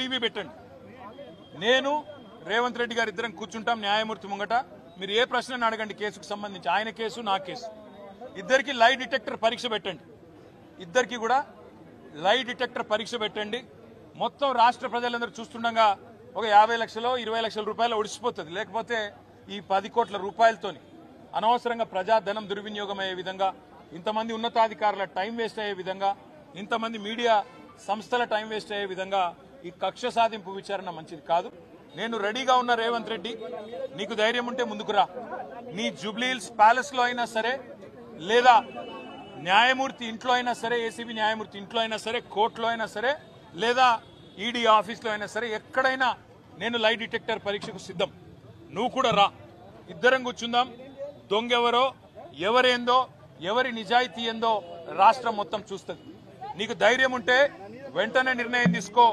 TV పెట్టండి. నేను రేవంత్ రెడ్డి గారు ఇద్దరం కూర్చుంటాం న్యాయమూర్తి ముంగట. మీరు ఏ ప్రశ్నను అడగండి కేసుకు సంబంధించి, ఆయన కేసు నా కేసు. ఇద్దరికి లై డిటెక్టర్ పరీక్ష పెట్టండి. ఇద్దరికి కూడా లై డిటెక్టర్ పరీక్ష పెట్టండి. మొత్తం రాష్ట్ర ప్రజలందరూ చూస్తుండగా ఒక 50 లక్షలు 20 లక్షల రూపాయలు ఒడిసిపోతుంది. లేకపోతే ఈ 10 కోట్ల రూపాయలతోని అనవసరంగా ప్రజాధనం దుర్వినియోగం అయ్యే విధంగా, ఇంతమంది ఉన్నతాధికారుల టైం వేస్ట్ అయ్యే విధంగా, ఇంతమంది మీడియా సంస్థల టైం వేస్ట్ అయ్యే విధంగా ఈ కక్ష సాధింపు విచారణ మంచిది కాదు. నేను రెడీగా ఉన్న రేవంత్ రెడ్డి, నీకు ధైర్యం ఉంటే ముందుకు రా. నీ జూబ్లీహిల్స్ ప్యాలెస్ లో అయినా సరే, లేదా న్యాయమూర్తి ఇంట్లో అయినా సరే, ఏసీబీ న్యాయమూర్తి ఇంట్లో అయినా సరే, కోర్టులో అయినా సరే, లేదా ఈడీ ఆఫీస్లో అయినా సరే, ఎక్కడైనా నేను లై డిటెక్టర్ పరీక్షకు సిద్ధం. నువ్వు కూడా రా, ఇద్దరం కూర్చుందాం. దొంగెవరో, ఎవరేందో, ఎవరి నిజాయితీ ఏందో రాష్ట్రం మొత్తం చూస్తుంది. నీకు ధైర్యం ఉంటే వెంటనే నిర్ణయం తీసుకో.